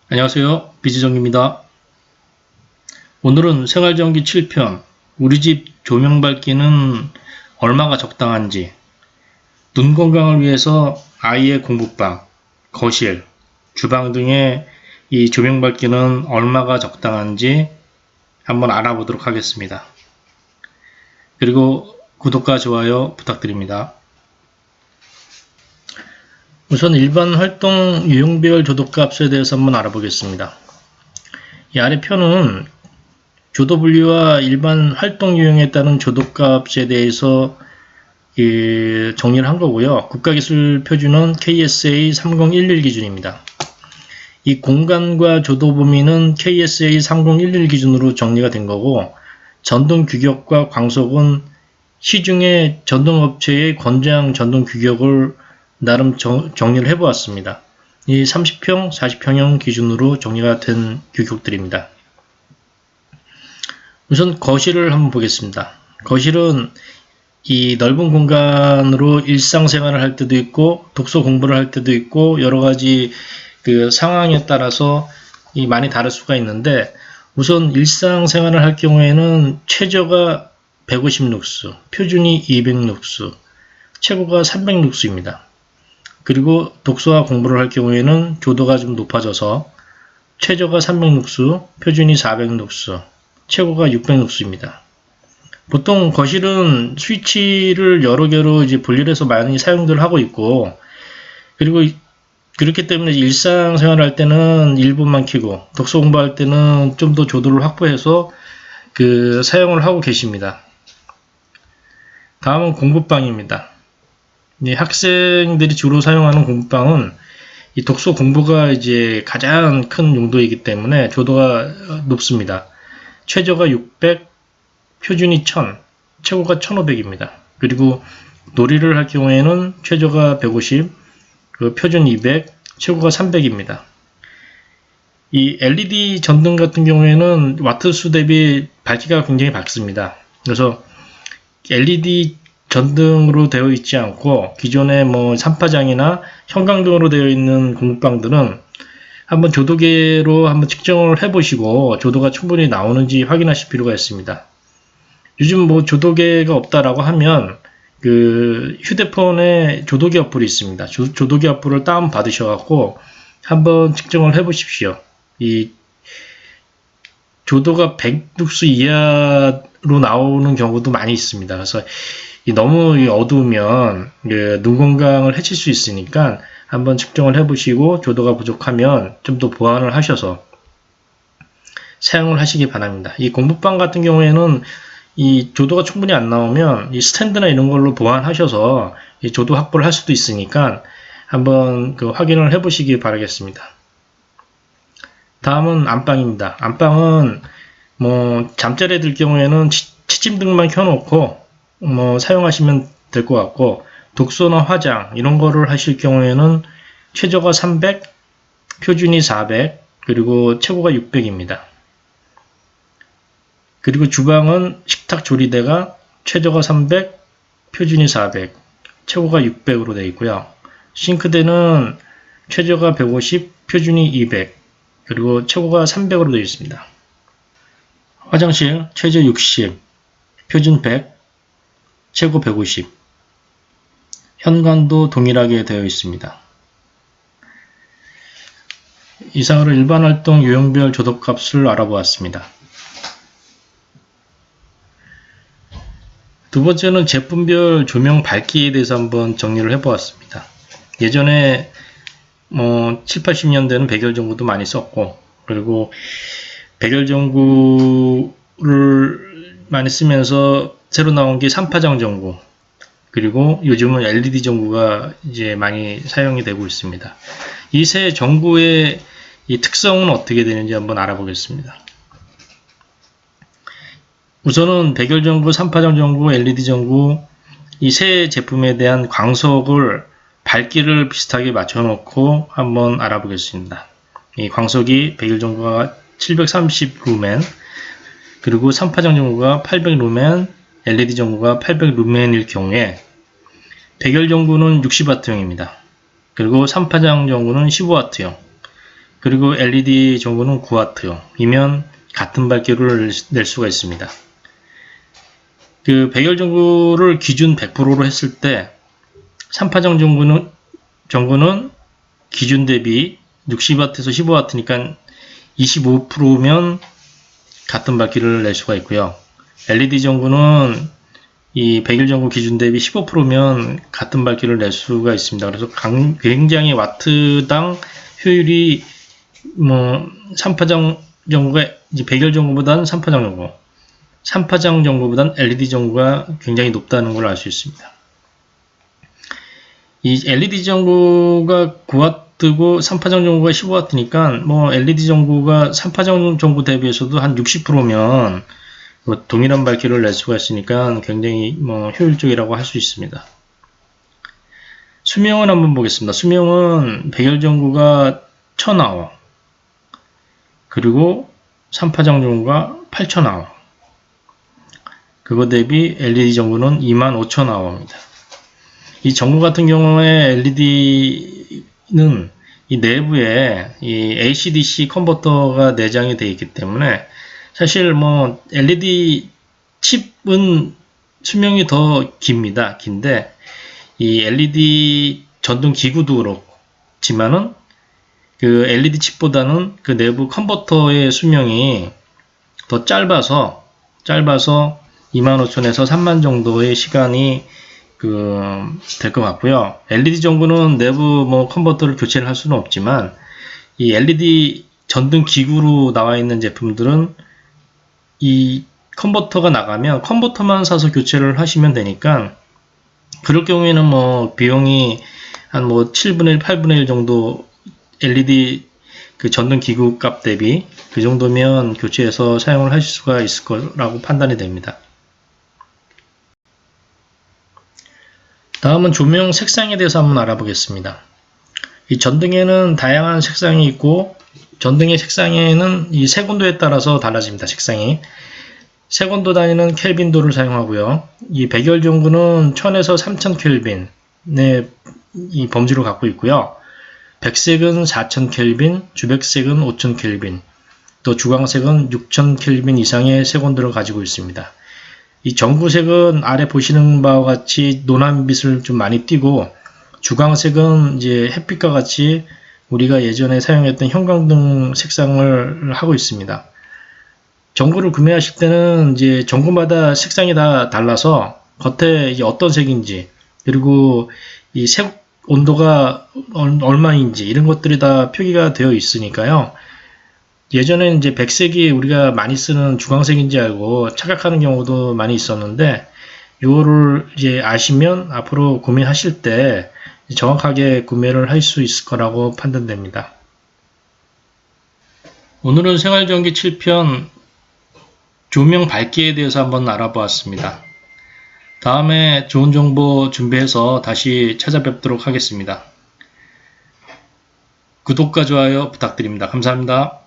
안녕하세요. 비지정입니다. 오늘은 생활전기 7편 우리 집 조명 밝기는 얼마가 적당한지, 눈 건강을 위해서 아이의 공부방, 거실, 주방 등의 이 조명 밝기는 얼마가 적당한지 한번 알아보도록 하겠습니다. 그리고 구독과 좋아요 부탁드립니다. 우선 일반 활동 유형별 조도값에 대해서 한번 알아보겠습니다. 이 아래 표는 조도 분류와 일반 활동 유형에 따른 조도값에 대해서 정리를 한 거고요. 국가기술 표준은 KSA 3011 기준입니다. 이 공간과 조도 범위는 KSA 3011 기준으로 정리가 된 거고, 전동 규격과 광속은 시중의 전동업체의 권장 전동 규격을 나름 정리를 해보았습니다. 이 30평, 40평형 기준으로 정리가 된 규격들입니다. 우선 거실을 한번 보겠습니다. 거실은 이 넓은 공간으로 일상생활을 할 때도 있고 독서 공부를 할 때도 있고 여러가지 그 상황에 따라서 많이 다를 수가 있는데, 우선 일상생활을 할 경우에는 최저가 150룩스, 표준이 200룩스, 최고가 300룩스입니다. 그리고 독서와 공부를 할 경우에는 조도가 좀 높아져서 최저가 300룩스, 표준이 400룩스, 최고가 600룩스입니다. 보통 거실은 스위치를 여러 개로 이제 분리해서 많이 사용들 하고 있고, 그리고 그렇기 때문에 일상생활 할 때는 1분만 켜고 독서 공부할 때는 좀 더 조도를 확보해서 사용을 하고 계십니다. 다음은 공부방입니다. 학생들이 주로 사용하는 공부방은 이 독서 공부가 이제 가장 큰 용도이기 때문에 조도가 높습니다. 최저가 600, 표준이 1000, 최고가 1500입니다. 그리고 놀이를 할 경우에는 최저가 150, 표준 200, 최고가 300입니다. 이 LED 전등 같은 경우에는 와트수 대비 밝기가 굉장히 밝습니다. 그래서 LED 전등으로 되어 있지 않고 기존의 삼파장이나 형광등으로 되어 있는 공부방들은 한번 조도계로 한번 측정을 해보시고 조도가 충분히 나오는지 확인하실 필요가 있습니다. 요즘 조도계가 없다라고 하면 휴대폰에 조도계 어플이 있습니다. 조도계 어플을 다운 받으셔갖고 한번 측정을 해보십시오. 이 조도가 100룩스 이하로 나오는 경우도 많이 있습니다. 그래서 너무 어두우면 눈 건강을 해칠 수 있으니까 한번 측정을 해보시고 조도가 부족하면 좀 더 보완을 하셔서 사용을 하시기 바랍니다. 이 공부방 같은 경우에는 이 조도가 충분히 안 나오면 이 스탠드나 이런 걸로 보완하셔서 이 조도 확보를 할 수도 있으니까 한번 확인을 해보시기 바라겠습니다. 다음은 안방입니다. 안방은 잠자리에 들 경우에는 치침등만 켜놓고 사용하시면 될 것 같고, 독서나 화장 이런 거를 하실 경우에는 최저가 300, 표준이 400, 그리고 최고가 600입니다. 그리고 주방은 식탁 조리대가 최저가 300, 표준이 400, 최고가 600으로 되어 있고요. 싱크대는 최저가 150, 표준이 200, 그리고 최고가 300으로 되어 있습니다. 화장실 최저 60, 표준 100, 최고 150, 현관도 동일하게 되어 있습니다. 이상으로 일반 활동 유형별 조도값을 알아보았습니다. 두 번째는 제품별 조명 밝기에 대해서 한번 정리를 해보았습니다. 예전에 7, 80년대는 백열전구도 많이 썼고, 그리고 백열전구를 많이 쓰면서 새로 나온 게 3파장 전구, 그리고 요즘은 LED 전구가 이제 많이 사용이 되고 있습니다. 이 세 전구의 이 특성은 어떻게 되는지 한번 알아보겠습니다. 우선은 백열전구, 3파장 전구, LED 전구 이 세 제품에 대한 광석을 밝기를 비슷하게 맞춰놓고 한번 알아보겠습니다. 이 광석이 백열전구가 730 루멘, 그리고 3파장 전구가 800 루멘, LED 전구가 800 루멘일 경우에 백열 전구는 60W형입니다. 그리고 3파장 전구는 15W형, 그리고 LED 전구는 9W이면 같은 밝기를 낼 수가 있습니다. 그 백열 전구를 기준 100%로 했을 때 3파장 전구는 기준 대비 60W에서 15W니까 25%면 같은 밝기를 낼 수가 있고요. LED 전구는 이 백일 전구 기준 대비 15%면 같은 밝기를 낼 수가 있습니다. 그래서 굉장히 와트당 효율이 3파장 전구가 백일 전구보다는 3파장 전구보다는 LED 전구가 굉장히 높다는 걸 알 수 있습니다. 이 LED 전구가 9W고 3파장 전구가 15W니까 LED 전구가 3파장 전구 대비해서도 한 60%면 동일한 밝기를 낼 수가 있으니까 굉장히 효율적이라고 할 수 있습니다. 수명은 한번 보겠습니다. 수명은 백열 전구가 1000hr, 그리고 3파장 전구가 8000hr. 그거 대비 LED 전구는 25000h입니다. 이 전구 같은 경우에 LED는 이 내부에 이 AC/DC 컨버터가 내장이 되어 있기 때문에 사실 LED 칩은 수명이 더 깁니다. 긴데 이 LED 전동 기구도 그렇지만은 그 LED 칩보다는 그 내부 컨버터의 수명이 더 짧아서 25,000에서 30,000 정도의 시간이 될 것 같고요. LED 전구는 내부 컨버터를 교체를 할 수는 없지만 이 LED 전등 기구로 나와 있는 제품들은 이 컨버터가 나가면 컨버터만 사서 교체를 하시면 되니까, 그럴 경우에는 비용이 한 7분의 1, 8분의 1 정도 LED 그 전등 기구 값 대비 그 정도면 교체해서 사용을 하실 수가 있을 거라고 판단이 됩니다. 다음은 조명 색상에 대해서 한번 알아보겠습니다. 이 전등에는 다양한 색상이 있고, 전등의 색상에는 이 색온도에 따라서 달라집니다. 색상이. 색온도 단위는 켈빈도를 사용하고요. 이 백열 전구는 1000에서 3000 켈빈의 이 범주를 갖고 있고요. 백색은 4000 켈빈, 주백색은 5000 켈빈, 또 주광색은 6000 켈빈 이상의 색온도를 가지고 있습니다. 이 전구색은 아래 보시는 바와 같이 노란빛을 좀 많이 띠고, 주광색은 이제 햇빛과 같이 우리가 예전에 사용했던 형광등 색상을 하고 있습니다. 전구를 구매하실 때는 이제 전구마다 색상이 다 달라서 겉에 이제 어떤 색인지, 그리고 이 색 온도가 얼마인지 이런 것들이 다 표기가 되어 있으니까요. 예전에는 이제 백색이 우리가 많이 쓰는 주광색인지 알고 착각하는 경우도 많이 있었는데, 이거를 이제 아시면 앞으로 구매하실 때 정확하게 구매를 할 수 있을 거라고 판단됩니다. 오늘은 생활전기 7편 조명 밝기에 대해서 한번 알아보았습니다. 다음에 좋은 정보 준비해서 다시 찾아뵙도록 하겠습니다. 구독과 좋아요 부탁드립니다. 감사합니다.